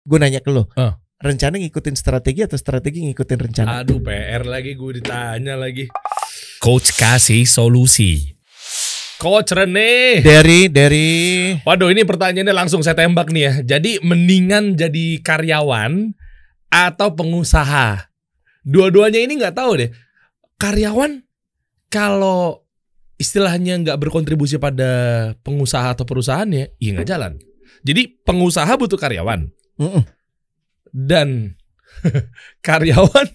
gue nanya ke lo, rencana ngikutin strategi atau strategi ngikutin rencana? Aduh, PR lagi gue ditanya lagi. Coach kasih solusi. Coach Rene. Dari. Waduh, ini pertanyaannya langsung saya tembak nih ya. Jadi mendingan jadi karyawan atau pengusaha? Dua-duanya ini nggak tahu deh. Karyawan kalau istilahnya nggak berkontribusi pada pengusaha atau perusahaannya, ya nggak jalan. Jadi pengusaha butuh karyawan. Dan karyawan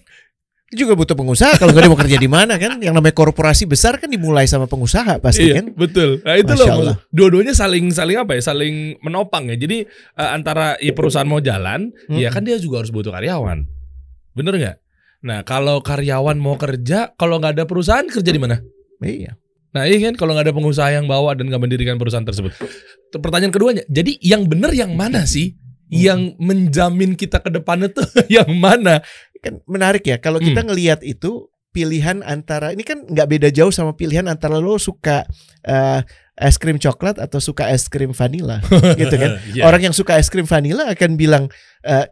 juga butuh pengusaha. Kalau nggak dia mau kerja di mana kan? Yang namanya korporasi besar kan dimulai sama pengusaha pasti kan? Betul. Nah itu loh. Dua-duanya saling apa ya? Saling menopang ya. Jadi antara perusahaan mau jalan, ya kan dia juga harus butuh karyawan. Bener nggak? Nah kalau karyawan mau kerja, kalau nggak ada perusahaan kerja di mana? Iya. Nah iya kan kalau nggak ada pengusaha yang bawa dan nggak mendirikan perusahaan tersebut. Pertanyaan keduanya, jadi yang bener yang mana sih? Yang menjamin kita ke depannya tuh yang mana? Kan menarik ya kalau kita ngelihat itu pilihan antara ini kan nggak beda jauh sama pilihan antara lo suka es krim coklat atau suka es krim vanila gitu kan. Orang yang suka es krim vanila akan bilang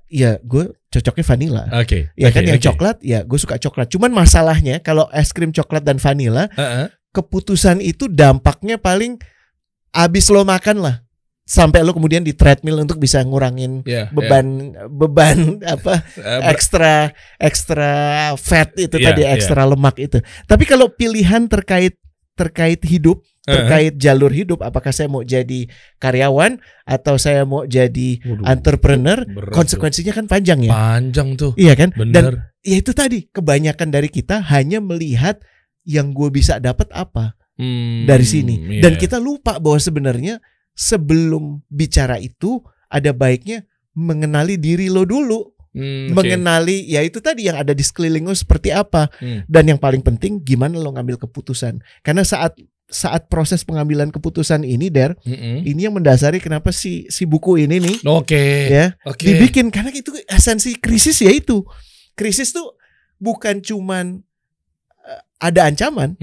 ya gue cocoknya vanila. Ya kan yang coklat ya gue suka coklat. Cuman masalahnya kalau es krim coklat dan vanila keputusan itu dampaknya paling abis lo makan lah. Sampai lo kemudian di treadmill untuk bisa ngurangin beban apa ekstra fat itu tadi ekstra lemak itu. Tapi kalau pilihan terkait hidup, terkait jalur hidup, apakah saya mau jadi karyawan atau saya mau jadi entrepreneur, konsekuensinya kan panjang ya. Panjang tuh. Iya kan? Bener. Dan ya itu tadi kebanyakan dari kita hanya melihat yang gue bisa dapat apa dari sini. Dan kita lupa bahwa sebenarnya sebelum bicara itu ada baiknya mengenali diri lo dulu. Mengenali ya itu tadi yang ada di sekeliling lo seperti apa. Dan yang paling penting gimana lo ngambil keputusan. Karena saat proses pengambilan keputusan ini ini yang mendasari kenapa si buku ini nih dibikin. Karena itu esensi krisis ya itu. Krisis tuh bukan cuman ada ancaman.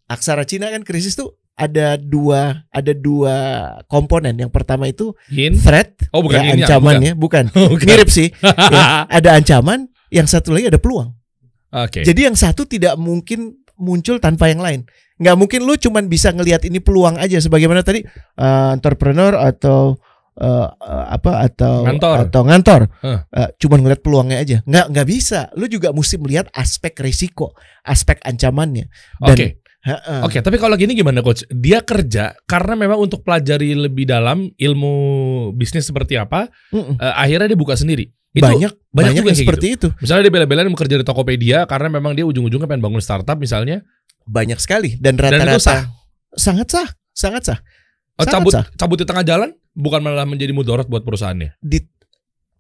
Aksara Cina kan krisis tuh ada dua komponen. Yang pertama itu threat, ancamannya bukan. Mirip sih. Ada ancaman, yang satu lagi ada peluang. Jadi yang satu tidak mungkin muncul tanpa yang lain. Nggak mungkin lu cuman bisa ngelihat ini peluang aja sebagaimana tadi entrepreneur atau ngantor. Cuman ngelihat peluangnya aja. Nggak bisa. Lu juga mesti melihat aspek risiko, aspek ancamannya. Dan tapi kalau gini gimana Coach? Dia kerja karena memang untuk pelajari lebih dalam ilmu bisnis seperti apa, akhirnya dia buka sendiri. Itu banyak juga seperti gitu. Misalnya dia bela-belain mau kerja di Tokopedia karena memang dia ujung-ujungnya pengen bangun startup misalnya. Banyak sekali dan rata-rata sangat sah. Cabut di tengah jalan bukan malah menjadi mudarat buat perusahaannya. Di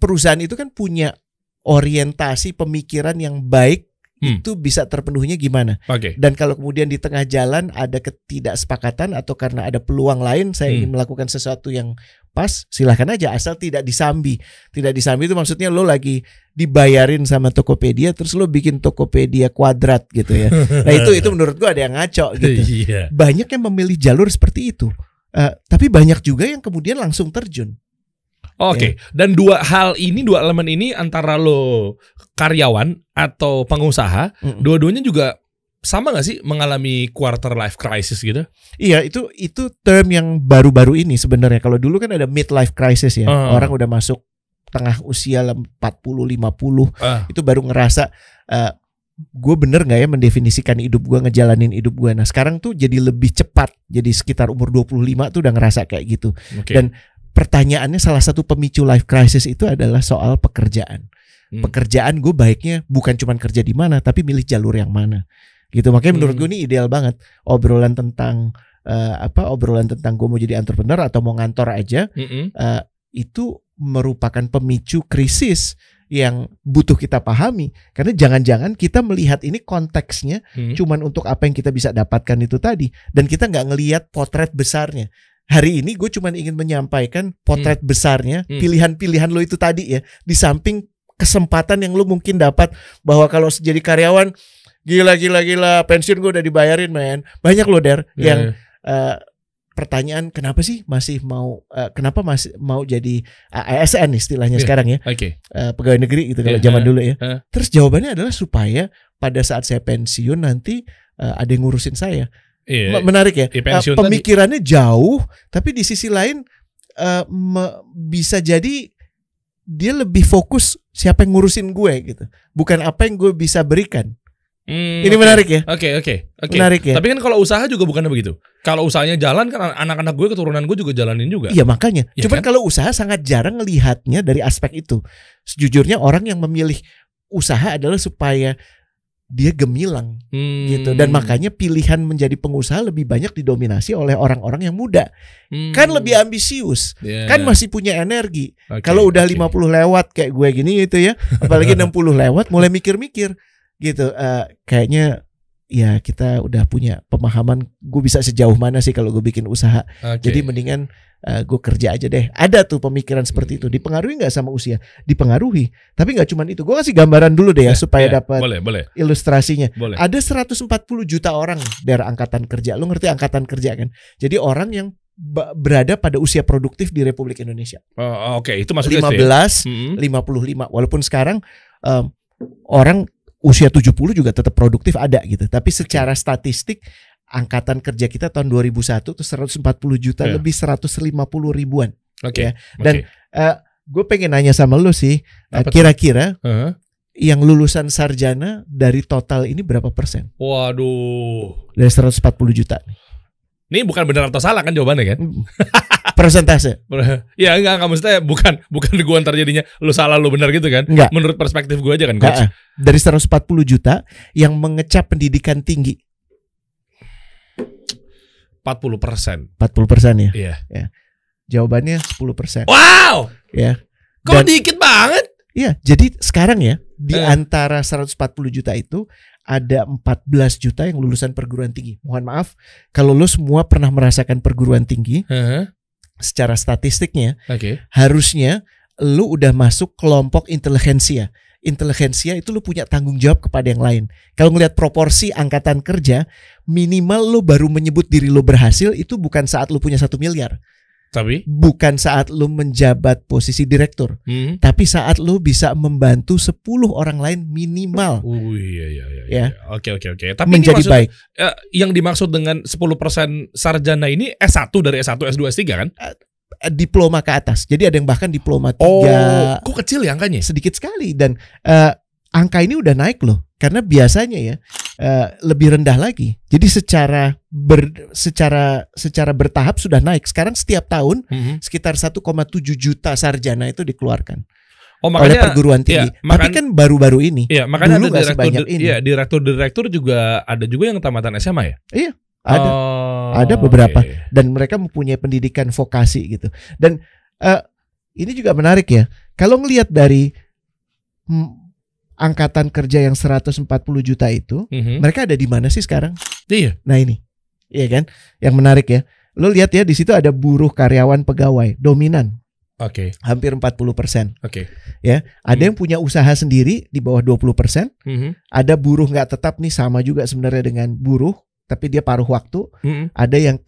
perusahaan itu kan punya orientasi pemikiran yang baik. Itu bisa terpenuhinya gimana? Dan kalau kemudian di tengah jalan ada ketidaksepakatan atau karena ada peluang lain saya ingin melakukan sesuatu yang pas, silahkan aja asal tidak disambi. Tidak disambi itu maksudnya lo lagi dibayarin sama Tokopedia terus lo bikin Tokopedia kuadrat gitu ya. Nah itu menurut gua ada yang ngaco gitu. Banyak yang memilih jalur seperti itu. Tapi banyak juga yang kemudian langsung terjun. Dan dua elemen ini antara lo karyawan atau pengusaha, dua-duanya juga sama nggak sih mengalami quarter life crisis gitu? Iya, itu term yang baru-baru ini sebenarnya. Kalau dulu kan ada midlife crisis ya, orang udah masuk tengah usia 40-50, itu baru ngerasa gue bener nggak ya mendefinisikan hidup gue, ngejalanin hidup gue. Nah sekarang tuh jadi lebih cepat, jadi sekitar umur 25 tuh udah ngerasa kayak gitu. Dan pertanyaannya salah satu pemicu life crisis itu adalah soal pekerjaan. Pekerjaan gue baiknya bukan cuma kerja di mana, tapi milih jalur yang mana. Gitu. Makanya menurut gue ini ideal banget obrolan tentang gue mau jadi entrepreneur atau mau ngantor aja. Itu merupakan pemicu krisis yang butuh kita pahami. Karena jangan-jangan kita melihat ini konteksnya cuman untuk apa yang kita bisa dapatkan itu tadi, dan kita nggak ngelihat potret besarnya. Hari ini gue cuma ingin menyampaikan potret besarnya, pilihan-pilihan lo itu tadi ya, di samping kesempatan yang lo mungkin dapat bahwa kalau jadi karyawan, gila pensiun gue udah dibayarin men. Banyak lo yang pertanyaan kenapa sih masih mau kenapa masih mau jadi ASN istilahnya sekarang ya, pegawai negeri gitu kalau zaman dulu ya. Terus jawabannya adalah supaya pada saat saya pensiun nanti ada yang ngurusin saya. Menarik ya. Pemikirannya jauh, tapi di sisi lain bisa jadi dia lebih fokus siapa yang ngurusin gue gitu, bukan apa yang gue bisa berikan. Ini menarik ya. Oke. Menarik ya. Tapi kan kalau usaha juga bukan begitu. Kalau usahanya jalan kan anak-anak gue, keturunan gue juga jalanin juga. Iya makanya. Ya, cuman kan? Kalau usaha sangat jarang ngelihatnya dari aspek itu. Sejujurnya orang yang memilih usaha adalah supaya dia gemilang gitu. Dan makanya pilihan menjadi pengusaha lebih banyak didominasi oleh orang-orang yang muda. Kan lebih ambisius, kan masih punya energi. Kalau udah 50 lewat kayak gue gini gitu ya, apalagi 60 lewat mulai mikir-mikir gitu. Kayaknya ya kita udah punya pemahaman gue bisa sejauh mana sih kalau gue bikin usaha. Jadi mendingan gue kerja aja deh. Ada tuh pemikiran seperti itu. Dipengaruhi gak sama usia? Dipengaruhi. Tapi gak cuma itu. Gue kasih gambaran dulu deh ya supaya dapat ilustrasinya. Ada 140 juta orang dari angkatan kerja. Lo ngerti angkatan kerja kan? Jadi orang yang berada pada usia produktif di Republik Indonesia. Itu maksudnya 15, 55. Walaupun sekarang orang usia 70 juga tetap produktif ada gitu. Tapi secara statistik angkatan kerja kita tahun 2001 tuh 140 juta lebih 150 ribuan. Ya. Dan gue pengen nanya sama lo sih, kira-kira yang lulusan sarjana dari total ini berapa persen? Waduh. Dari 140 juta. Ini bukan benar atau salah kan jawabannya kan? Persentase. Ya enggak maksudnya bukan gue ntar jadinya lu salah lu benar gitu kan. Enggak. Menurut perspektif gue aja kan coach. Dari 140 juta yang mengecap pendidikan tinggi. 40%. 40% ya? Iya. Ya. Jawabannya 10%. Wow. Ya. Kok dikit banget? Iya, jadi sekarang ya di antara 140 juta itu ada 14 juta yang lulusan perguruan tinggi. Mohon maaf kalau lu semua pernah merasakan perguruan tinggi. Secara statistiknya harusnya lu udah masuk kelompok intelijensia. Intelijensia itu lu punya tanggung jawab kepada yang lain. Kalau ngelihat proporsi angkatan kerja, minimal lu baru menyebut diri lu berhasil itu bukan saat lu punya 1 miliar. Tapi bukan saat lu menjabat posisi direktur, tapi saat lu bisa membantu 10 orang lain minimal. Iya. Oke. Tapi menjadi ini baik. Yang dimaksud dengan 10% sarjana ini S1 dari S1, S2, S3 kan? Diploma ke atas. Jadi ada yang bahkan diploma 3. Kok kecil ya angkanya? Sedikit sekali. Dan angka ini udah naik loh. Karena biasanya ya lebih rendah lagi. Jadi secara bertahap sudah naik. Sekarang setiap tahun sekitar 1,7 juta sarjana itu dikeluarkan oleh perguruan tinggi. Tapi kan baru-baru ini. Iya, makanya dulu ada sebanyak ini. Iya, direktur juga ada juga yang tamatan SMA ya? Iya, ada. Ada beberapa dan mereka mempunyai pendidikan vokasi gitu. Dan ini juga menarik ya. Kalau ngelihat dari angkatan kerja yang 140 juta itu, mereka ada di mana sih sekarang? Iya. Nah ini, iya kan? Yang menarik ya. Lo lihat ya di situ ada buruh, karyawan, pegawai, dominan. Hampir 40%. Ya, ada yang punya usaha sendiri di bawah 20%. Ada buruh nggak tetap nih sama juga sebenarnya dengan buruh, tapi dia paruh waktu. Ada yang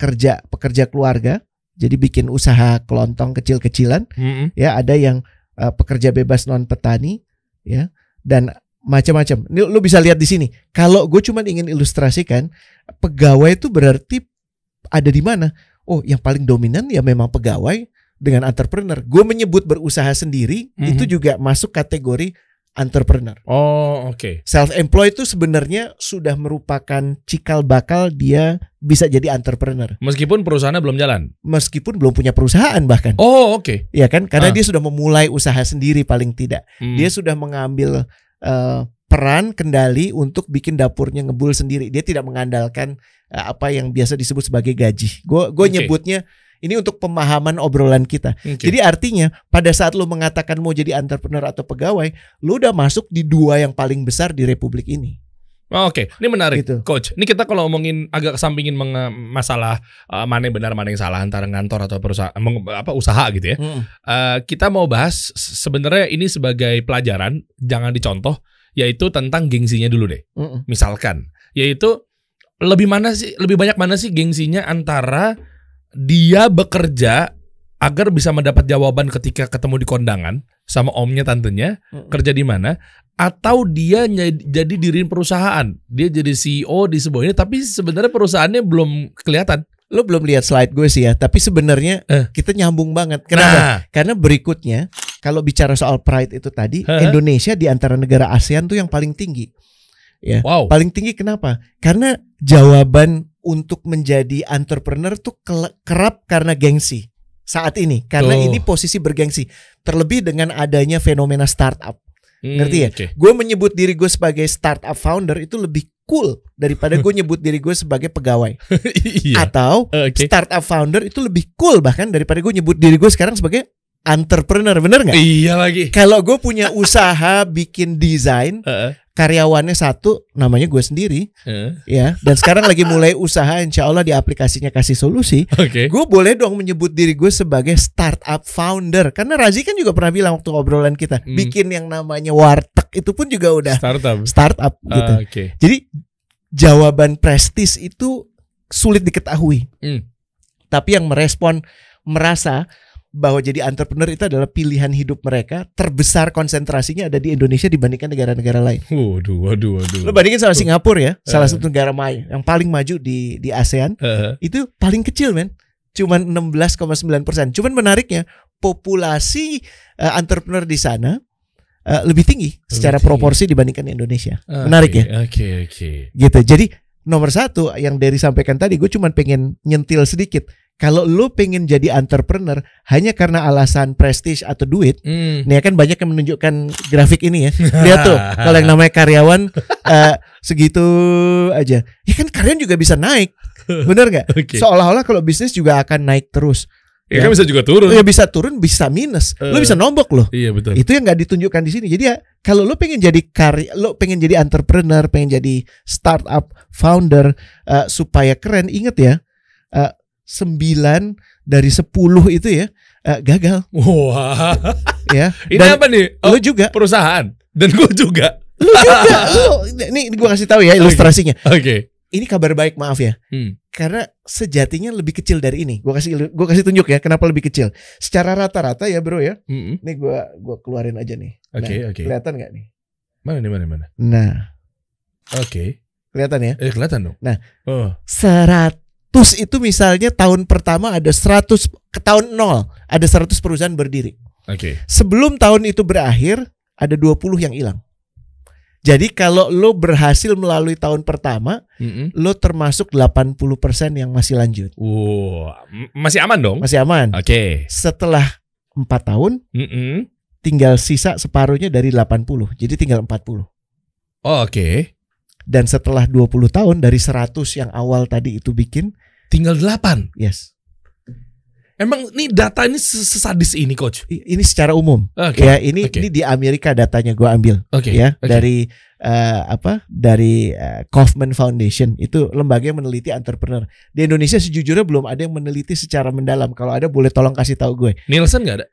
pekerja keluarga, jadi bikin usaha kelontong kecil-kecilan. Ya, ada yang pekerja bebas non petani. Ya. Dan macam-macam. Lu bisa lihat di sini. Kalau gue cuma ingin ilustrasikan, pegawai itu berarti ada di mana? Oh, yang paling dominan ya memang pegawai dengan entrepreneur. Gue menyebut berusaha sendiri itu juga masuk kategori entrepreneur. Self-employed itu sebenarnya sudah merupakan cikal bakal dia bisa jadi entrepreneur. Meskipun perusahaannya belum jalan. Meskipun belum punya perusahaan bahkan. Iya kan? Karena dia sudah memulai usaha sendiri paling tidak. Dia sudah mengambil peran kendali untuk bikin dapurnya ngebul sendiri. Dia tidak mengandalkan apa yang biasa disebut sebagai gaji. Gue nyebutnya ini untuk pemahaman obrolan kita. Jadi artinya pada saat lu mengatakan mau jadi entrepreneur atau pegawai, lu udah masuk di 2 yang paling besar di Republik ini. Ini menarik gitu. Coach. Ini kita kalau ngomongin agak kesampingin masalah mana yang benar mana yang salah antara ngantor atau perusahaan usaha gitu ya. Kita mau bahas sebenarnya ini sebagai pelajaran, jangan dicontoh, yaitu tentang gengsinya dulu deh. Misalkan, yaitu lebih banyak mana sih gengsinya antara dia bekerja agar bisa mendapat jawaban ketika ketemu di kondangan sama omnya tantenya, kerja di mana, atau dia jadi diriin perusahaan, dia jadi CEO di sebuah ini, tapi sebenarnya perusahaannya belum kelihatan. Lo belum lihat slide gue sih ya, tapi sebenarnya kita nyambung banget. Kenapa? Karena berikutnya kalau bicara soal pride itu tadi, Indonesia di antara negara ASEAN tuh yang paling tinggi. Ya, paling tinggi kenapa? Karena jawaban untuk menjadi entrepreneur tuh kerap karena gengsi saat ini, karena ini posisi bergengsi, terlebih dengan adanya fenomena startup. Ngerti ya? Gue menyebut diri gue sebagai startup founder itu lebih cool daripada gue nyebut diri gue sebagai pegawai. Atau startup founder itu lebih cool bahkan daripada gue nyebut diri gue sekarang sebagai entrepreneur, bener nggak? Iya lagi. Kalau gue punya usaha bikin desain, karyawannya satu, namanya gue sendiri, ya. Dan sekarang lagi mulai usaha, insya Allah di aplikasinya kasih solusi. Gue boleh dong menyebut diri gue sebagai startup founder, karena Razi kan juga pernah bilang waktu obrolan kita, bikin yang namanya warteg itu pun juga udah startup gitu. Jadi jawaban prestis itu sulit diketahui, tapi yang merespon merasa bahwa jadi entrepreneur itu adalah pilihan hidup mereka, terbesar konsentrasinya ada di Indonesia dibandingkan negara-negara lain. Waduh. Lo bandingin sama Singapura ya, salah satu negara yang paling maju di ASEAN, itu paling kecil men, cuman 16,9%. Cuman menariknya populasi entrepreneur di sana lebih tinggi secara proporsi dibandingkan Indonesia. Menarik ya. Gitu. Jadi nomor satu yang Dery sampaikan tadi, gue cuman pengen nyentil sedikit. Kalau lo pengen jadi entrepreneur hanya karena alasan prestige atau duit, nih kan banyak yang menunjukkan grafik ini ya. Lihat tuh, kalau yang namanya karyawan segitu aja, ya kan karyawan juga bisa naik, bener nggak? Seolah-olah kalau bisnis juga akan naik terus. Ya kan bisa juga turun. Ya bisa turun, bisa minus. Lo bisa nombok loh. Iya betul. Itu yang nggak ditunjukkan di sini. Jadi ya kalau lo pengen jadi lo pengen jadi entrepreneur, pengen jadi startup founder supaya keren, inget ya. 9 dari 10 itu ya gagal. Wah. Ya. Ini apa nih? Lo juga perusahaan dan gue juga. Lo juga. Nih gue kasih tahu ya ilustrasinya. Ini kabar baik, maaf ya. Karena sejatinya lebih kecil dari ini. Gue kasih tunjuk ya kenapa lebih kecil. Secara rata-rata ya bro ya. Nih gue keluarin aja nih. Kelihatan nggak nih? Mana? Nah. Kelihatan ya? Kelihatan dong. Nah. 100 itu misalnya tahun pertama ada 100, ke tahun 0 ada 100 perusahaan berdiri. Sebelum tahun itu berakhir ada 20 yang hilang. Jadi kalau lo berhasil melalui tahun pertama, lo termasuk 80% yang masih lanjut. Masih aman dong? Masih aman. Setelah 4 tahun, tinggal sisa separuhnya dari 80. Jadi tinggal 40. Dan setelah 20 tahun dari 100 yang awal tadi itu bikin, tinggal 8. Yes. Emang nih data ini sesadis ini coach? Ini secara umum. Ya, ini di Amerika datanya gue ambil. Dari dari Kaufman Foundation, itu lembaga yang meneliti entrepreneur. Di Indonesia sejujurnya belum ada yang meneliti secara mendalam. Kalau ada boleh tolong kasih tahu gue. Nielsen nggak ada?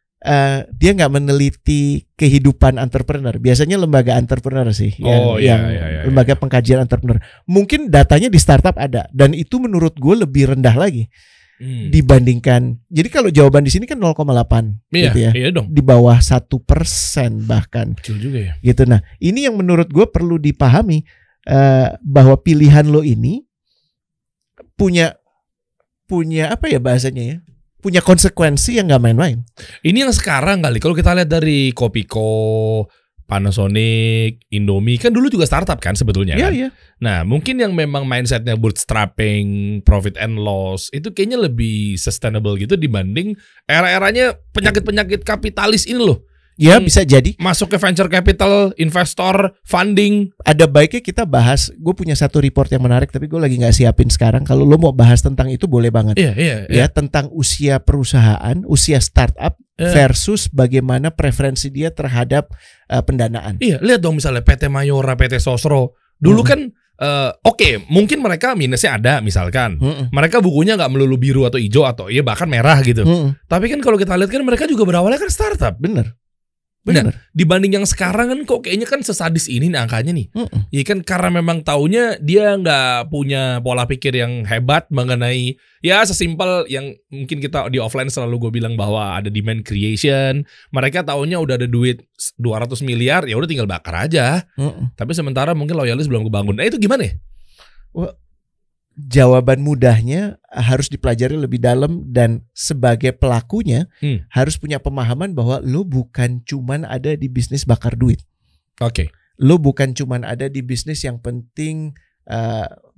Dia nggak meneliti kehidupan entrepreneur. Biasanya lembaga entrepreneur sih, lembaga pengkajian entrepreneur. Mungkin datanya di startup ada, dan itu menurut gue lebih rendah lagi dibandingkan. Jadi kalau jawaban di sini kan 0,8, gitu ya, dong. Di bawah 1% bahkan. Kecil juga ya. Gitu. Nah, ini yang menurut gue perlu dipahami, bahwa pilihan lo ini punya apa ya bahasanya ya? Punya konsekuensi yang gak main-main. Ini yang sekarang kali. Kalau kita lihat dari Kopiko, Panasonic, Indomie, kan dulu juga startup kan sebetulnya kan? Nah mungkin yang memang mindsetnya bootstrapping, profit and loss, itu kayaknya lebih sustainable gitu dibanding era-eranya penyakit-penyakit kapitalis ini loh. Ya bisa jadi. Masuk ke venture capital, investor, funding. Ada baiknya kita bahas. Gue punya satu report yang menarik, tapi gue lagi gak siapin sekarang. Kalau lo mau bahas tentang itu boleh banget. Ya, tentang usia perusahaan, usia startup versus bagaimana preferensi dia terhadap pendanaan. Lihat dong misalnya PT Mayora, PT Sosro. Dulu kan mungkin mereka minusnya ada misalkan. Mereka bukunya gak melulu biru atau hijau atau bahkan merah gitu. Tapi kan kalau kita lihat kan mereka juga berawalnya kan startup. Bener. Bener. Nah, dibanding yang sekarang kan kok kayaknya kan sesadis ini nih angkanya nih. Iya kan karena memang taunya dia nggak punya pola pikir yang hebat mengenai ya sesimpel yang mungkin kita di offline selalu gue bilang bahwa ada demand creation. Mereka taunya udah ada duit 200 miliar ya udah tinggal bakar aja. Tapi sementara mungkin loyalis belum kebangun. Nah itu gimana ya? Wah, jawaban mudahnya harus dipelajari lebih dalam dan sebagai pelakunya harus punya pemahaman bahwa lo bukan cuman ada di bisnis bakar duit. Oke. Lo bukan cuman ada di bisnis yang penting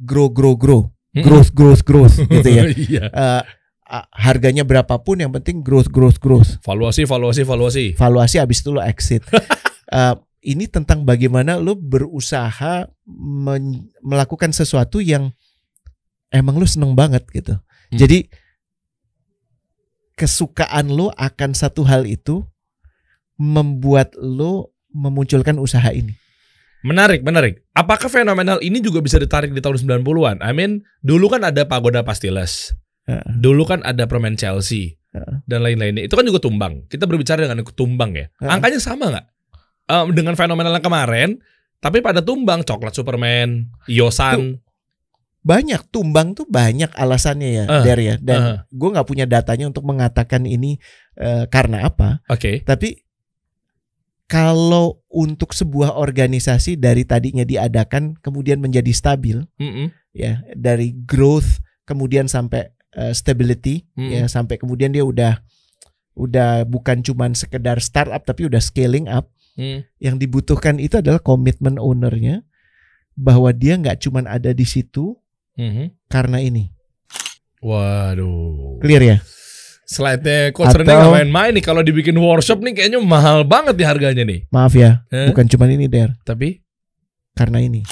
grow, growth gitu ya. Iya. Harganya berapapun yang penting growth. Valuasi. Valuasi habis itu lo exit. Ini tentang bagaimana lo berusaha melakukan sesuatu yang emang lu seneng banget gitu. Jadi kesukaan lu akan satu hal itu membuat lu memunculkan usaha ini. Menarik. Apakah fenomenal ini juga bisa ditarik di tahun 90-an? I mean, dulu kan ada Pagoda Pastilles. Dulu kan ada permen Chelsea. Dan lain-lainnya. Itu kan juga tumbang. Kita berbicara dengan tumbang ya. Angkanya sama gak? Dengan fenomenal yang kemarin, tapi pada tumbang, coklat Superman, Yosan. Banyak tumbang tuh banyak alasannya ya, Der ya. Dan gue nggak punya datanya untuk mengatakan ini karena apa. Oke. Tapi kalau untuk sebuah organisasi dari tadinya diadakan kemudian menjadi stabil, ya dari growth kemudian sampai stability, ya sampai kemudian dia udah bukan cuman sekedar startup tapi udah scaling up. Yang dibutuhkan itu adalah komitmen ownernya bahwa dia nggak cuman ada di situ. Karena ini. Waduh. Clear ya? Slide-nya Coach Rene gak main-main nih. Kalau dibikin workshop nih kayaknya mahal banget nih harganya nih. Maaf ya, bukan cuma ini Der. Tapi? Karena ini.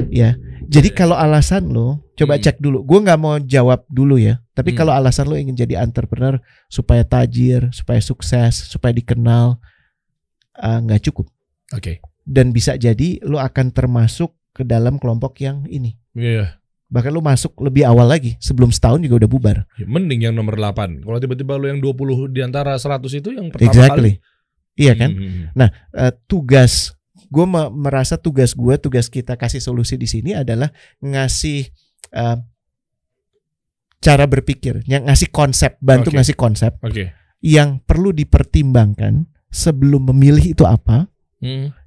Ya. Jadi kalau alasan lo, coba cek dulu. Gue gak mau jawab dulu ya. Tapi kalau alasan lo ingin jadi entrepreneur supaya tajir, supaya sukses, supaya dikenal, gak cukup. Oke. Dan bisa jadi lo akan termasuk ke dalam kelompok yang ini. Iya. Bahkan lu masuk lebih awal lagi, sebelum setahun juga udah bubar. Ya, mending yang nomor 8. Kalau tiba-tiba lu yang 20 di antara 100 itu yang pertama kali. Iya kan? Nah, gue merasa tugas kita kasih solusi di sini adalah ngasih cara berpikir, yang ngasih konsep, bantu ngasih konsep yang perlu dipertimbangkan sebelum memilih itu apa,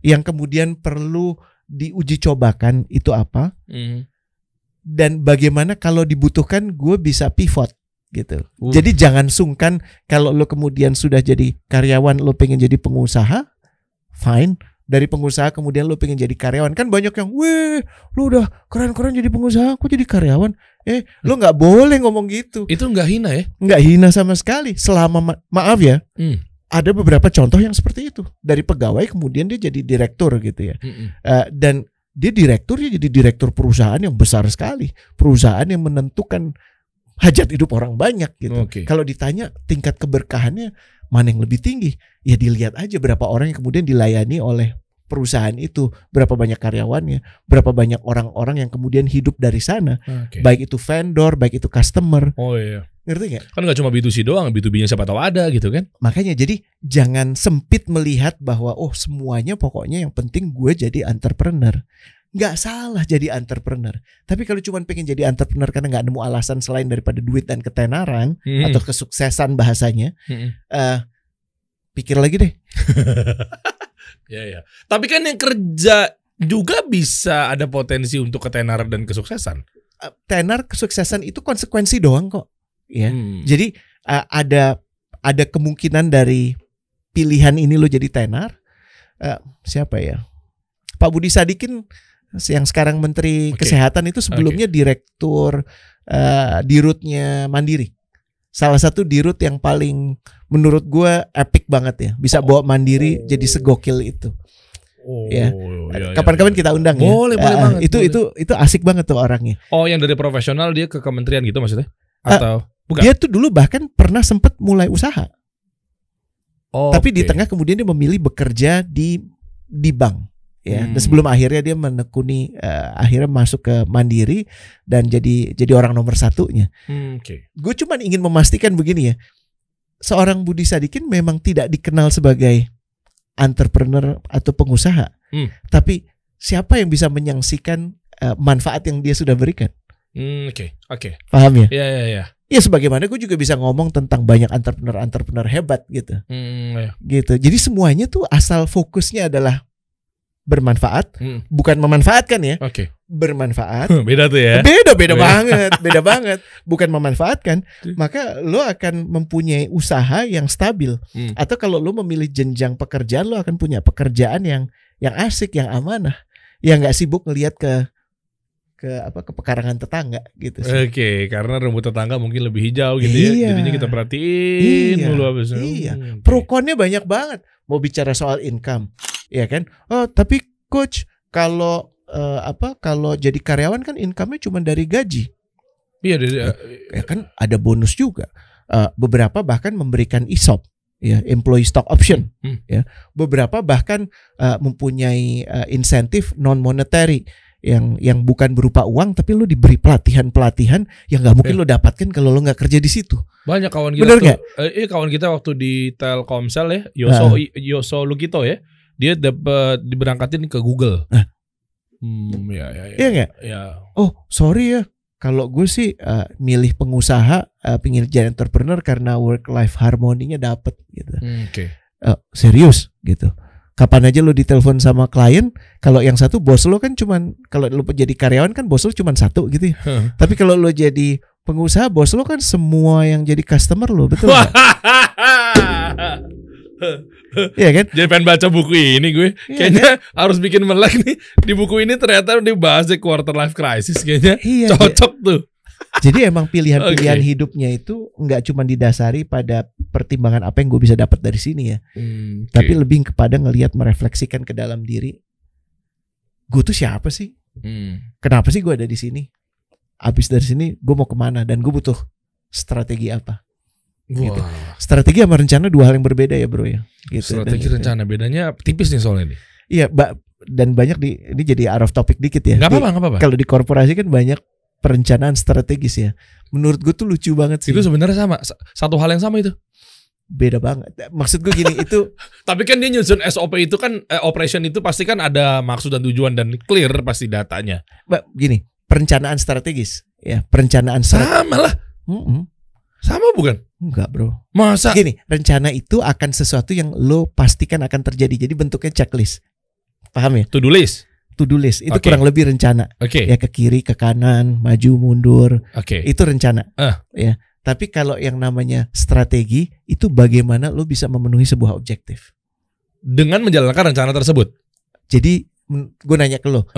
yang kemudian perlu diuji cobakan itu apa, dan bagaimana kalau dibutuhkan gue bisa pivot gitu. Jadi jangan sungkan kalau lo kemudian sudah jadi karyawan, lo pengen jadi pengusaha, fine. Dari pengusaha kemudian lo pengen jadi karyawan, kan banyak yang, weh, lo udah keren-keren jadi pengusaha, kok jadi karyawan? Lo nggak boleh ngomong gitu. Itu nggak hina ya? Nggak hina sama sekali. Selama maaf ya. Ada beberapa contoh yang seperti itu. Dari pegawai kemudian dia jadi direktur gitu ya. Dan dia jadi direktur perusahaan yang besar sekali. Perusahaan yang menentukan hajat hidup orang banyak gitu. Kalau ditanya tingkat keberkahannya mana yang lebih tinggi, ya dilihat aja berapa orang yang kemudian dilayani oleh perusahaan itu, berapa banyak karyawannya, berapa banyak orang-orang yang kemudian hidup dari sana. Baik itu vendor, baik itu customer. Oh iya. Ngerti gak? Kan gak cuma B2C doang, B2B-nya siapa tahu ada gitu kan. Makanya jadi jangan sempit melihat bahwa semuanya pokoknya yang penting gue jadi entrepreneur. Gak salah jadi entrepreneur. Tapi kalau cuma pengen jadi entrepreneur karena gak nemu alasan selain daripada duit dan ketenaran atau kesuksesan bahasanya, pikir lagi deh. Ya. Tapi kan yang kerja juga bisa ada potensi untuk ketenaran dan kesuksesan. Tenar kesuksesan itu konsekuensi doang kok. Ya, jadi ada kemungkinan dari pilihan ini lo jadi tenar. Siapa ya? Pak Budi Sadikin yang sekarang Menteri Kesehatan itu sebelumnya direktur dirutnya Mandiri. Salah satu dirut yang paling menurut gue epic banget ya. Bisa bawa Mandiri jadi segokil itu. Kapan-kapan kita undang ya. Boleh banget. Itu asik banget tuh orangnya. Oh, yang dari profesional dia ke kementerian gitu maksudnya? Atau bukan? Dia tuh dulu bahkan pernah sempat mulai usaha. Tapi di tengah kemudian dia memilih bekerja di bank. Ya, dan sebelum akhirnya dia menekuni akhirnya masuk ke Mandiri dan jadi orang nomor satunya. Gue cuma ingin memastikan begini ya, seorang Budi Sadikin memang tidak dikenal sebagai entrepreneur atau pengusaha, tapi siapa yang bisa menyaksikan manfaat yang dia sudah berikan? Oke. Paham ya? Iya. Ya sebagaimana gue juga bisa ngomong tentang banyak entrepreneur hebat gitu. Gitu. Jadi semuanya tuh asal fokusnya adalah bermanfaat, bukan memanfaatkan ya. Bermanfaat. Beda tuh ya. Beda banget. Bukan memanfaatkan, maka lo akan mempunyai usaha yang stabil. Atau kalau lo memilih jenjang pekerjaan, lo akan punya pekerjaan yang asik, yang amanah, yang nggak sibuk ngelihat ke pekarangan tetangga gitu sih. Oke, karena rumput tetangga mungkin lebih hijau gitu ya. Jadinya kita perhatiin dulu habisnya. Pro konnya banyak banget. Mau bicara soal income, ya kan? Oh, tapi coach, kalau kalau jadi karyawan kan income-nya cuma dari gaji. Iya, ya kan ada bonus juga. Beberapa bahkan memberikan ESOP, ya, employee stock option, ya. Beberapa bahkan mempunyai insentif non monetary yang bukan berupa uang, tapi lo diberi pelatihan yang nggak mungkin lo dapatkan kalau lo nggak kerja di situ. Banyak kawan kita. Bener nggak? Kawan kita waktu di Telkomsel ya, Yoso Lukito ya, dia dapat diberangkatin ke Google. Iya nggak? Ya. Oh sorry ya, kalau gue sih milih pengusaha, pingin jadi entrepreneur karena work life harmoninya dapet gitu. Serius gitu. Kapan aja lo ditelepon sama klien, kalau yang satu bos lo kan cuman, kalau lo jadi karyawan kan bos lo cuman satu gitu ya. Tapi kalau lo jadi pengusaha, bos lo kan semua yang jadi customer lo, betul gak? Iya kan? Jadi pengen baca buku ini gue. Kayaknya harus bikin melek nih. Di buku ini ternyata dibahas di quarter life crisis kayaknya. Cocok tuh. Jadi emang pilihan-pilihan hidupnya itu nggak cuma didasari pada pertimbangan apa yang gue bisa dapat dari sini ya, tapi lebih kepada ngelihat, merefleksikan ke dalam diri. Gue tuh siapa sih? Kenapa sih gue ada di sini? Abis dari sini gue mau kemana? Dan gue butuh strategi apa? Gitu. Strategi sama rencana dua hal yang berbeda ya bro ya. Gitu. Strategi rencana bedanya tipis nih soalnya nih. Iya, dan banyak ini jadi out of topic dikit ya. Gak apa-apa. Kalau di korporasi kan banyak perencanaan strategis ya. Menurut gue tuh lucu banget sih. Itu sebenarnya sama, satu hal yang sama itu. Beda banget. Maksud gue gini itu. Tapi kan dia nyusun SOP itu kan operation itu pasti kan ada maksud dan tujuan dan clear pasti datanya. Gini, perencanaan strategis ya, perencanaan sama lah. Sama bukan? Enggak bro. Masa? Gini, rencana itu akan sesuatu yang lo pastikan akan terjadi. Jadi bentuknya checklist. Paham ya? To-do list. To-do list itu kurang lebih rencana. Ya ke kiri, ke kanan, maju, mundur. Itu rencana. Ya. Tapi kalau yang namanya strategi itu bagaimana lo bisa memenuhi sebuah objektif dengan menjalankan rencana tersebut. Jadi gue nanya ke lo,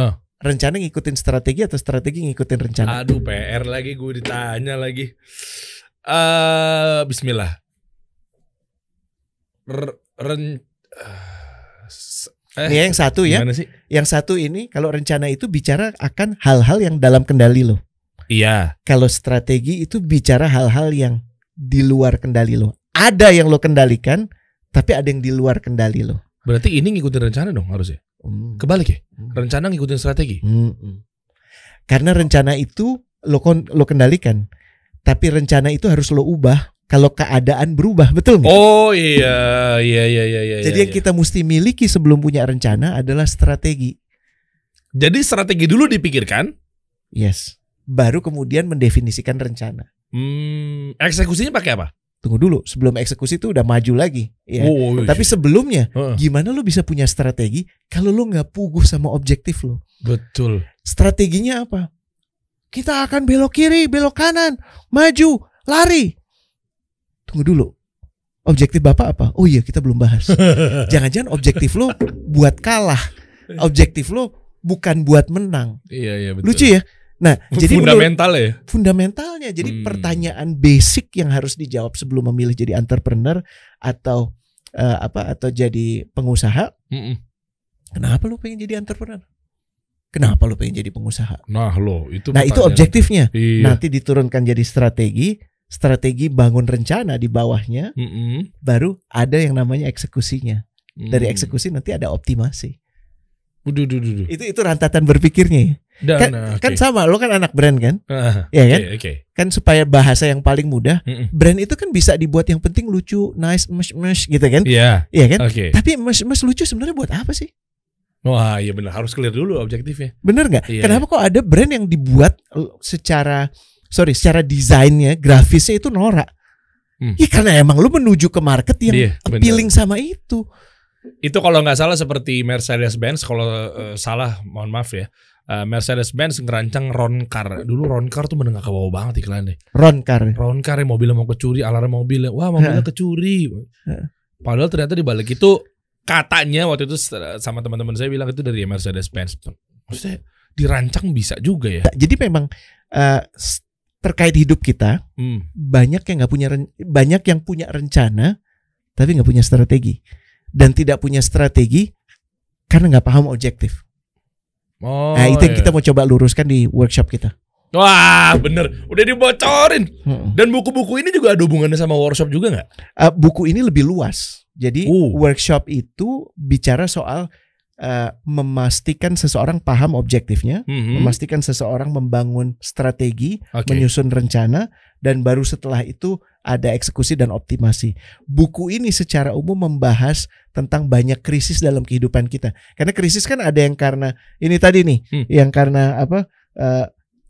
rencana ngikutin strategi atau strategi ngikutin rencana? Aduh, PR lagi gue ditanya lagi. Bismillah. Nih yang satu ya. Yang satu ini kalau rencana itu bicara akan hal-hal yang dalam kendali lo. Iya. Kalau strategi itu bicara hal-hal yang di luar kendali lo. Ada yang lo kendalikan, tapi ada yang di luar kendali lo. Berarti ini ngikutin rencana dong harusnya. Kebalik ya. Rencana ngikutin strategi. Karena rencana itu lo kendalikan, tapi rencana itu harus lo ubah kalau keadaan berubah, betul nggak? Oh iya. Jadi yang kita mesti miliki sebelum punya rencana adalah strategi. Jadi strategi dulu dipikirkan. Yes. Baru kemudian mendefinisikan rencana. Eksekusinya pakai apa? Tunggu dulu, sebelum eksekusi itu udah maju lagi. Ya. Tapi sebelumnya, gimana lo bisa punya strategi kalau lo nggak puguh sama objektif lo? Betul. Strateginya apa? Kita akan belok kiri, belok kanan, maju, lari. Tunggu dulu. Objektif Bapak apa? Oh iya, kita belum bahas. Jangan-jangan objektif lo buat kalah. Objektif lo bukan buat menang. Iya betul. Lucu ya? Nah, jadi fundamentalnya. Jadi pertanyaan basic yang harus dijawab sebelum memilih jadi entrepreneur atau atau jadi pengusaha. Kenapa lo pengen jadi entrepreneur? Kenapa lo pengen jadi pengusaha? Itu objektifnya. Iya. Nanti diturunkan jadi strategi bangun rencana di bawahnya, baru ada yang namanya eksekusinya. Dari eksekusi nanti ada optimasi. Itu rantatan berpikirnya ya. Kan sama, lo kan anak brand kan? Ya kan? Kan supaya bahasa yang paling mudah, brand itu kan bisa dibuat yang penting lucu, nice, mesh gitu kan? Iya kan? Tapi mesh lucu sebenarnya buat apa sih? Wah, iya benar, harus clear dulu objektifnya. Bener nggak? Kenapa kok ada brand yang dibuat secara desainnya, grafisnya itu norak? Ya karena emang lu menuju ke market yang appealing sama itu. Itu kalau nggak salah seperti Mercedes-Benz, kalau salah mohon maaf ya. Mercedes-Benz ngerancang Roncar. Dulu Roncar tuh menengah ke bawah banget iklannya. Roncar yang mobilnya mau kecuri, alarm mobilnya. Wah, mobilnya kecuri. Padahal ternyata di balik itu katanya waktu itu sama teman-teman saya bilang itu dari Mercedes-Benz. Maksudnya dirancang bisa juga ya. Jadi memang terkait hidup kita, banyak yang punya rencana tapi nggak punya strategi, dan tidak punya strategi karena nggak paham objektif. Nah itu yang kita mau coba luruskan di workshop kita. Wah bener, udah dibocorin. Dan buku-buku ini juga ada hubungannya sama workshop juga nggak? Buku ini lebih luas. Jadi workshop itu bicara soal memastikan seseorang paham objektifnya, memastikan seseorang membangun strategi, menyusun rencana, dan baru setelah itu ada eksekusi dan optimasi. Buku ini secara umum membahas tentang banyak krisis dalam kehidupan kita. Karena krisis kan ada yang karena ini tadi nih, yang karena apa?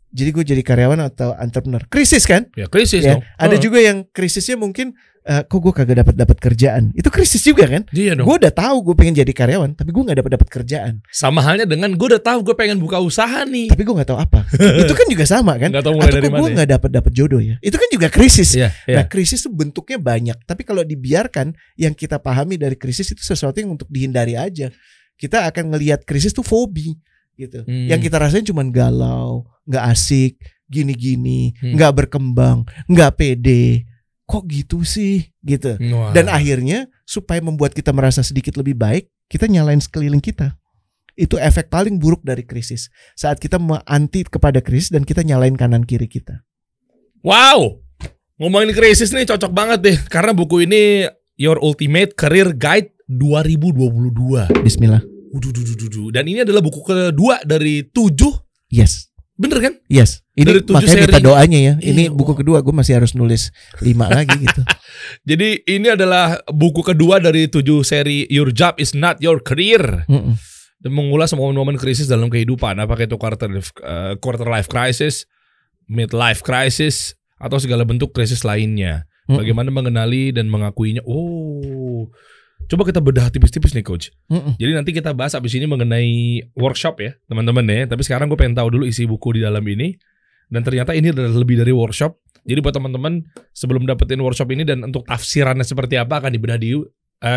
Jadi gue jadi karyawan atau entrepreneur, krisis kan? Ya krisis dong. Ada juga yang krisisnya mungkin kok gue kagak dapat kerjaan. Itu krisis juga kan? Iya dong. Gue udah tahu gue pengen jadi karyawan, tapi gue nggak dapat kerjaan. Sama halnya dengan gue udah tahu gue pengen buka usaha nih, tapi gue nggak tahu apa. Itu kan juga sama kan? Atau kok gue nggak dapat jodoh ya? Itu kan juga krisis. Nah krisis itu bentuknya banyak. Tapi kalau dibiarkan, yang kita pahami dari krisis itu sesuatu yang untuk dihindari aja. Kita akan ngelihat krisis tuh fobi gitu. Yang kita rasain cuman galau, nggak asik, gini-gini, nggak berkembang, nggak pede. Kok gitu sih gitu. Dan akhirnya supaya membuat kita merasa sedikit lebih baik, kita nyalain sekeliling kita. Itu efek paling buruk dari krisis. Saat kita anti kepada krisis dan kita nyalain kanan kiri kita. Wow, ngomongin krisis nih cocok banget deh, karena buku ini Your Ultimate Career Guide 2022. Bismillah. Dan ini adalah buku kedua dari 7. Yes. Bener kan? Yes. Ini makanya minta doanya ya. Ini buku kedua, gue masih harus nulis 5 lagi gitu. Jadi ini adalah buku kedua dari 7 seri Your Job is Not Your Career. Dan mengulas momen-momen krisis dalam kehidupan. Apakah itu quarter life crisis, midlife crisis, atau segala bentuk krisis lainnya. Bagaimana mengenali dan mengakuinya. Coba kita bedah tipis-tipis nih Coach. Jadi nanti kita bahas abis ini mengenai workshop ya teman-teman ya. Tapi sekarang gue pengen tahu dulu isi buku di dalam ini. Dan ternyata ini adalah lebih dari workshop. Jadi buat teman-teman sebelum dapetin workshop ini dan untuk tafsirannya seperti apa akan dibedah di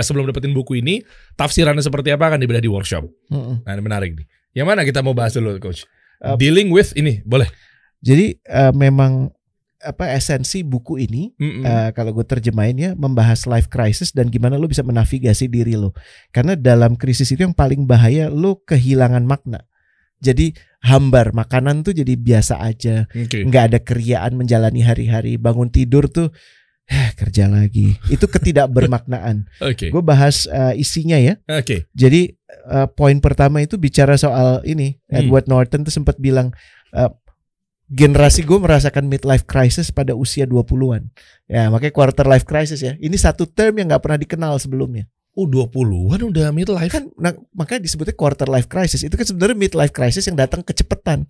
sebelum dapetin buku ini, tafsirannya seperti apa akan dibedah di workshop. Nah ini menarik nih. Yang mana kita mau bahas dulu Coach? Dealing with ini boleh. Jadi memang esensi buku ini kalau gue terjemahin ya, membahas life crisis dan gimana lo bisa menavigasi diri lo. Karena dalam krisis itu yang paling bahaya lo kehilangan makna. Jadi hambar, makanan tuh jadi biasa aja, nggak ada keriaan menjalani hari-hari, bangun tidur tuh kerja lagi. Itu ketidakbermaknaan. Gue bahas isinya ya. Jadi poin pertama itu bicara soal ini. Edward Norton tuh sempat bilang generasi gue merasakan midlife crisis pada usia 20-an. Ya, makanya quarter life crisis ya. Ini satu term yang gak pernah dikenal sebelumnya. 20-an udah midlife kan? Nah, makanya disebutnya quarter life crisis. Itu kan sebenarnya midlife crisis yang datang kecepetan.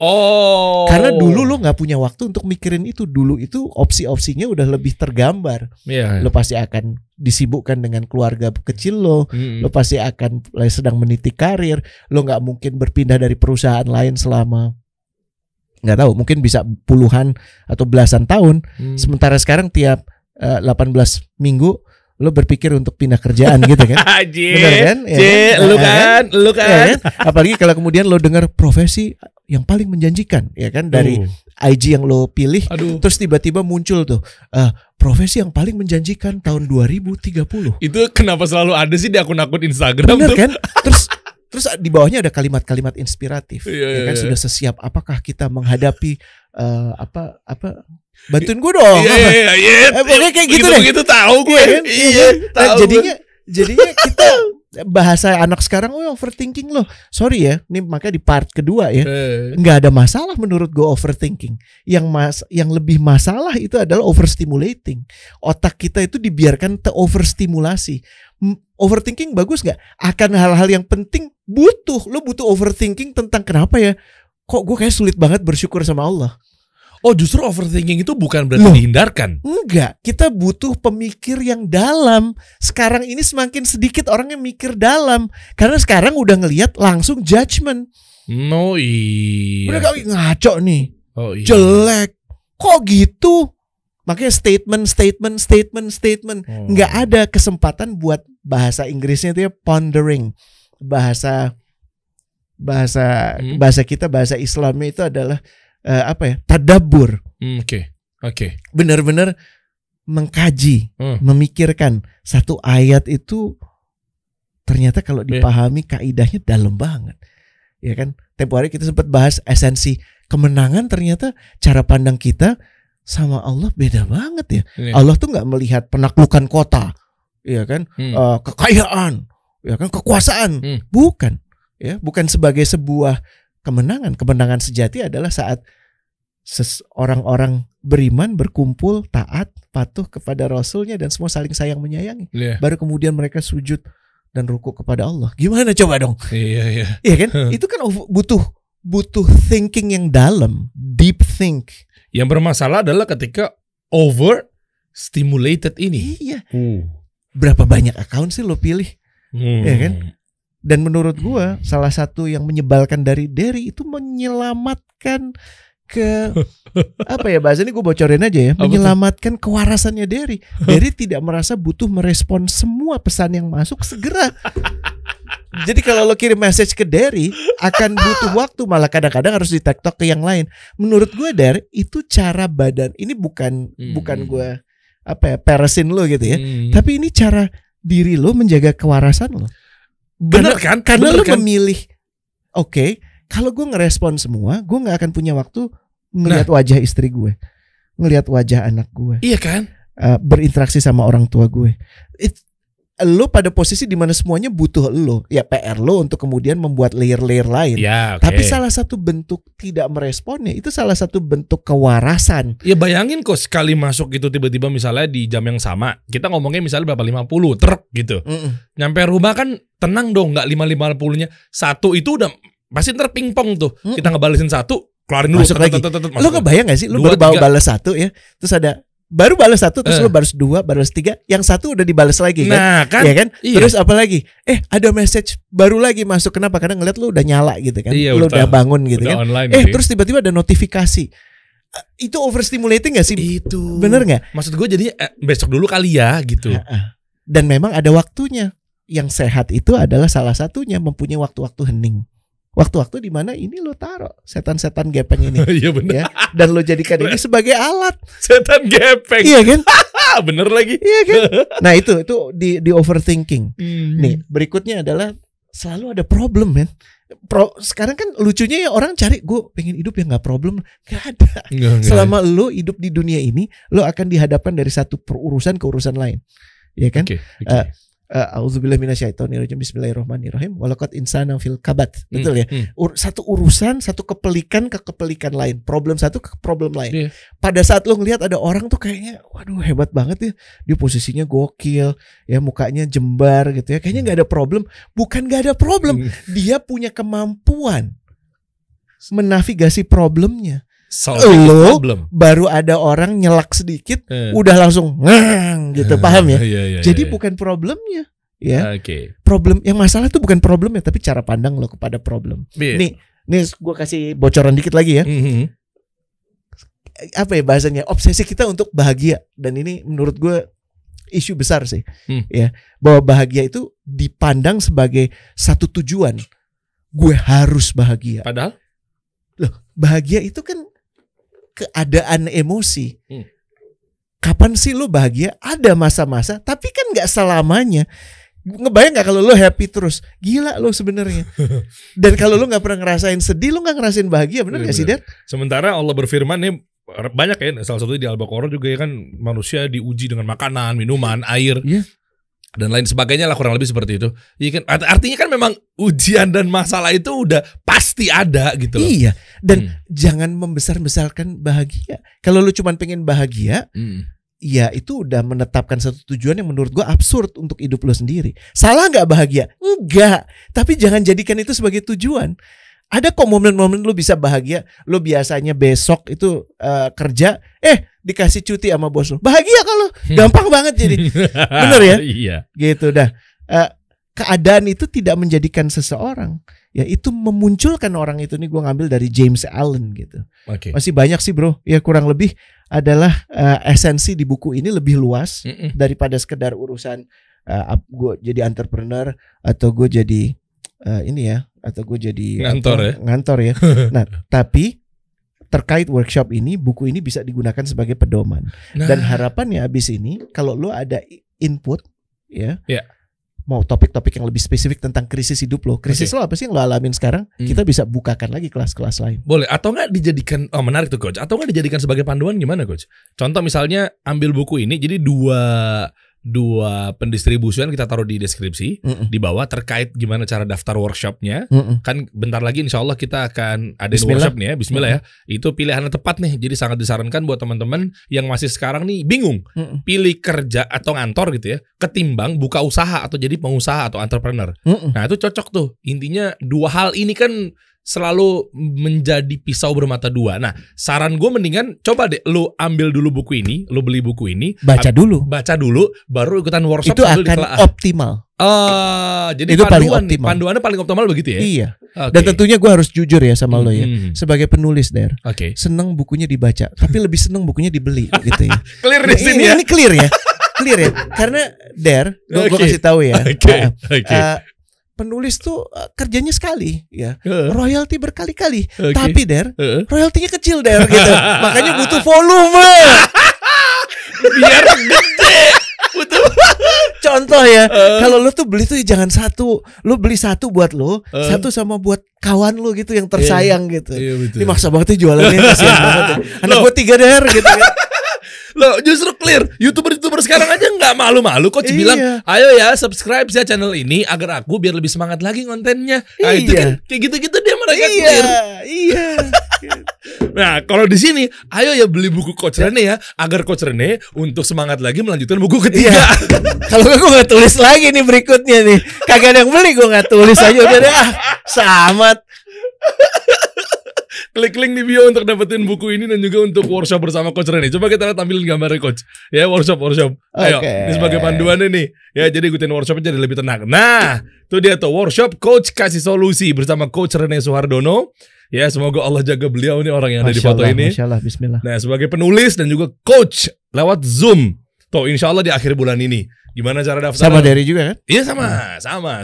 Karena dulu lo gak punya waktu untuk mikirin itu. Dulu itu opsi-opsinya udah lebih tergambar. Lo pasti akan disibukkan dengan keluarga kecil lo. Lo pasti akan sedang meniti karir. Lo gak mungkin berpindah dari perusahaan lain selama nggak tahu, mungkin bisa puluhan atau belasan tahun. Sementara sekarang tiap 18 minggu lo berpikir untuk pindah kerjaan gitu kan. Bener kan? Lu kan. Apalagi kalau kemudian lo dengar profesi yang paling menjanjikan ya kan dari IG yang lo pilih. Terus tiba-tiba muncul tuh profesi yang paling menjanjikan tahun 2030. Itu kenapa selalu ada sih di akun-akun Instagram? Bener tuh kan? Terus di bawahnya ada kalimat-kalimat inspiratif. Ya kan, sudah sesiap apakah kita menghadapi bantuin gue dong. Pokoknya kayak gitu deh. Begitu tahu gue. Jadinya kita bahasa anak sekarang, overthinking lo. Sorry ya, ini makanya di part kedua ya, nggak ada masalah menurut gue overthinking. Yang lebih masalah itu adalah overstimulating. Otak kita itu dibiarkan overstimulasi. Overthinking bagus nggak? Akan hal-hal yang penting lo butuh overthinking tentang kenapa ya? Kok gue kayak sulit banget bersyukur sama Allah. Oh, justru overthinking itu bukan berarti dihindarkan. Enggak, kita butuh pemikir yang dalam. Sekarang ini semakin sedikit orang yang mikir dalam. Karena sekarang udah ngelihat langsung judgment. No, iya. Udah ngaco nih. Oh, iya. Jelek. Kok gitu? Makanya statement. Enggak ada kesempatan buat bahasa Inggrisnya itu ya pondering. Bahasa kita, bahasa Islamnya itu adalah tadabbur. Oke. Benar-benar mengkaji, memikirkan satu ayat itu ternyata kalau dipahami kaidahnya dalam banget. Ya kan? Tempo hari kita sempat bahas esensi kemenangan, ternyata cara pandang kita sama Allah beda banget ya. Allah tuh nggak melihat penaklukan kota, ya kan? Kekayaan, ya kan? Kekuasaan, bukan. Ya, bukan sebagai sebuah kemenangan. Kemenangan sejati adalah saat orang-orang beriman berkumpul, taat, patuh kepada Rasulnya dan semua saling sayang menyayangi. Baru kemudian mereka sujud dan ruku kepada Allah. Gimana coba dong? Iya. Iya kan? Itu kan butuh thinking yang dalam, deep think. Yang bermasalah adalah ketika overstimulated ini. Iya. Berapa banyak account sih lo pilih? Iya kan? Dan menurut gua salah satu yang menyebalkan dari Derry itu menyelamatkan bahasa ini gue bocorin aja ya, menyelamatkan kewarasannya Derry. Derry tidak merasa butuh merespon semua pesan yang masuk segera. Jadi kalau lo kirim message ke Derry akan butuh waktu, malah kadang-kadang harus di-tiktok ke yang lain. Menurut gue Derry itu cara badan ini bukan gue peresin lo gitu ya. Tapi ini cara diri lo menjaga kewarasan lo. Bener kan? Karena lo memilih, kalau gue ngerespon semua, gue gak akan punya waktu ngelihat wajah istri gue, ngelihat wajah anak gue. Iya kan? Berinteraksi sama orang tua gue. Lo pada posisi dimana semuanya butuh lo. Ya PR lo untuk kemudian membuat layer-layer lain. Ya, Tapi salah satu bentuk tidak meresponnya itu salah satu bentuk kewarasan. Ya bayangin kok sekali masuk gitu tiba-tiba misalnya di jam yang sama. Kita ngomongnya misalnya berapa 50 truk gitu. Nyampe rumah kan tenang dong, nggak 5-50-nya. Satu itu udah pasti ntar pingpong tuh. Kita ngebalesin satu, keluarin dulu. Masuk lagi. Lo kebayang gak sih? Lo baru balas satu ya, terus baru balas satu, terus lo balas dua, balas tiga, yang satu udah dibales lagi kan? Nah kan? Ya kan? Iya. Terus apa lagi? Ada message baru lagi masuk. Kenapa? Karena ngeliat lo udah nyala gitu kan? Iya, lo udah bangun gitu udah kan? Online, terus tiba-tiba ada notifikasi. Itu overstimulating gak sih? Itu. Bener gak? Maksud gue jadinya besok dulu kali ya gitu. Dan memang ada waktunya. Yang sehat itu adalah salah satunya mempunyai waktu-waktu hening. Waktu-waktu di mana ini lo taruh setan-setan gepeng ini. Iya benar. Ya? Dan lo jadikan ini sebagai alat. Setan gepeng. Iya kan? Bener lagi. Iya kan? Nah itu di overthinking. Nih berikutnya adalah selalu ada problem men. Sekarang kan lucunya ya orang cari, gue pengen hidup yang gak problem. Gak ada. Selama lo hidup di dunia ini, lo akan dihadapkan dari satu urusan ke urusan lain. Iya kan? Auzubillahi minasyaitonirrajim. Bismillahirrahmanirrahim. Walaqad insana fil kabad. Betul ya? Satu urusan, satu kepelikan ke kepelikan lain. Problem satu ke problem lain. Pada saat lo ngelihat ada orang tuh kayaknya waduh hebat banget ya. Dia posisinya gokil, ya mukanya jembar gitu ya. Kayaknya enggak ada problem. Bukan enggak ada problem. Dia punya kemampuan menavigasi problemnya. Lo baru ada orang nyelak sedikit udah langsung ngang gitu, paham ya? Jadi bukan problemnya ya. Problem yang masalah itu bukan problemnya, tapi cara pandang lo kepada problem. Nih gue kasih bocoran dikit lagi ya. Apa ya bahasanya? Obsesi kita untuk bahagia, dan ini menurut gue isu besar sih. Ya, bahwa bahagia itu dipandang sebagai satu tujuan. Gue harus bahagia. Padahal loh, bahagia itu kan keadaan emosi. Kapan sih lo bahagia? Ada masa-masa, tapi kan nggak selamanya. Ngebayang nggak kalau lo happy terus? Gila lo sebenarnya. Dan kalau lo nggak pernah ngerasain sedih, lo nggak ngerasain bahagia, benar nggak sih, Der? Sementara Allah berfirman nih banyak ya, salah satunya di Al-Baqarah juga ya kan, manusia diuji dengan makanan, minuman, air. dan lain sebagainya lah, kurang lebih seperti itu. Iya kan, artinya kan memang ujian dan masalah itu udah pasti ada gitu loh. Iya, dan jangan membesar-besarkan bahagia. Kalau lu cuma pengen bahagia, ya itu udah menetapkan satu tujuan yang menurut gua absurd untuk hidup lu sendiri. Salah nggak bahagia? Enggak, tapi jangan jadikan itu sebagai tujuan. Ada kok momen-momen lu bisa bahagia. Lu biasanya besok itu kerja, dikasih cuti sama bos lu. Bahagia kalau gampang banget jadi. Bener ya? Iya. Gitu dah. Keadaan itu tidak menjadikan seseorang. Ya itu memunculkan orang itu. Nih gue ngambil dari James Allen gitu. Masih banyak sih bro. Ya kurang lebih adalah esensi di buku ini lebih luas daripada sekedar urusan gue jadi entrepreneur atau gue jadi atau gue jadi ngantor ya. Nah, tapi terkait workshop ini, buku ini bisa digunakan sebagai pedoman. Dan harapannya abis ini, kalau lo ada input, mau topik-topik yang lebih spesifik tentang krisis hidup lo, krisis lo apa sih yang lo alamin sekarang, kita bisa bukakan lagi kelas-kelas lain. Boleh, atau nggak dijadikan, menarik tuh coach, atau nggak dijadikan sebagai panduan gimana coach? Contoh misalnya ambil buku ini, jadi dua pendistribusian kita taruh di deskripsi di bawah terkait gimana cara daftar workshopnya. Kan bentar lagi insya Allah kita akan ada workshop nih ya, bismillah ya. Itu pilihan yang tepat nih, jadi sangat disarankan buat teman-teman yang masih sekarang nih bingung pilih kerja atau ngantor gitu ya, ketimbang buka usaha atau jadi pengusaha atau entrepreneur. Nah itu cocok tuh, intinya dua hal ini kan selalu menjadi pisau bermata dua. Nah, saran gue mendingan coba deh lu ambil dulu buku ini, lu beli buku ini, baca dulu, baru ikutan workshop. Itu akan optimal. Jadi itu panduannya paling optimal begitu ya? Iya. Dan tentunya gue harus jujur ya sama lo ya, sebagai penulis Der, seneng bukunya dibaca, tapi lebih seneng bukunya dibeli gitu ya. Clear di sini ya? Ini clear ya, karena Der, gue kasih tahu ya. Penulis tuh kerjanya sekali ya, royalti berkali-kali, tapi Der, royaltinya kecil Der gitu, makanya butuh volume biar gede. Butuh. Contoh ya, kalau lo tuh beli tuh jangan satu, lo beli satu buat lo, satu sama buat kawan lo gitu yang tersayang gitu. Ini maksa banget nih jualannya, kasihan banget ya. Anak gue 3 Der gitu ya. Loh justru clear, YouTuber sekarang aja nggak malu-malu coach bilang, ayo ya subscribe ya channel ini agar aku biar lebih semangat lagi kontennya. Nah itu kan kayak gitu-gitu dia mereka clear. Iya. Nah kalau di sini, ayo ya beli buku Coach Rene ya, agar Coach Rene untuk semangat lagi melanjutkan buku ketiga. Kalau gue nggak tulis lagi nih berikutnya nih, kagak ada yang beli, gue nggak tulis aja udah deh, samat. Klik link di bio untuk dapetin buku ini dan juga untuk workshop bersama Coach Rene. Coba kita lihat tampilin gambarnya Coach. Ya workshop. Ayo, ini sebagai panduannya nih. Ya jadi ikutin workshopnya jadi lebih tenang. Nah, itu dia tuh workshop Coach Kasih Solusi bersama Coach Rene Suhardono. Ya semoga Allah jaga beliau nih orang yang ada di foto ini. Masya Allah, bismillah. Nah sebagai penulis dan juga coach lewat Zoom. Tuh insya Allah di akhir bulan ini. Gimana cara daftar? Sama dari juga kan? Iya sama.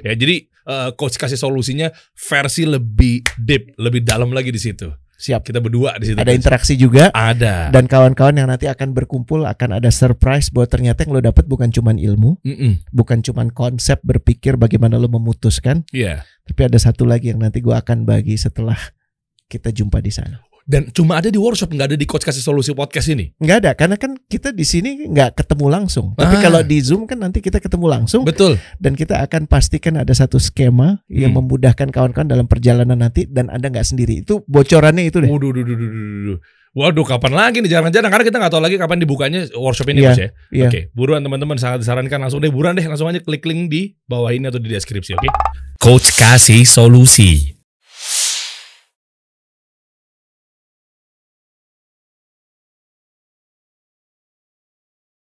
Ya jadi coach kasih solusinya versi lebih deep, lebih dalam lagi di situ. Siap. Kita berdua di situ. Ada interaksi juga. Ada. Dan kawan-kawan yang nanti akan berkumpul akan ada surprise bahwa ternyata yang lo dapat bukan cuman ilmu, bukan cuman konsep berpikir bagaimana lo memutuskan. Iya. Tapi ada satu lagi yang nanti gue akan bagi setelah kita jumpa di sana. Dan cuma ada di workshop, nggak ada di Coach Kasih Solusi podcast ini. Nggak ada, karena kan kita di sini nggak ketemu langsung. Tapi kalau di Zoom kan nanti kita ketemu langsung. Betul. Dan kita akan pastikan ada satu skema yang memudahkan kawan-kawan dalam perjalanan nanti dan Anda nggak sendiri. Itu bocorannya itu deh. Waduh, kapan lagi nih? Jarang-jarang karena kita nggak tahu lagi kapan dibukanya workshop ini, Mas ya. Oke, buruan teman-teman, sangat disarankan langsung aja klik link di bawah ini atau di deskripsi. Oke. Coach Kasih Solusi.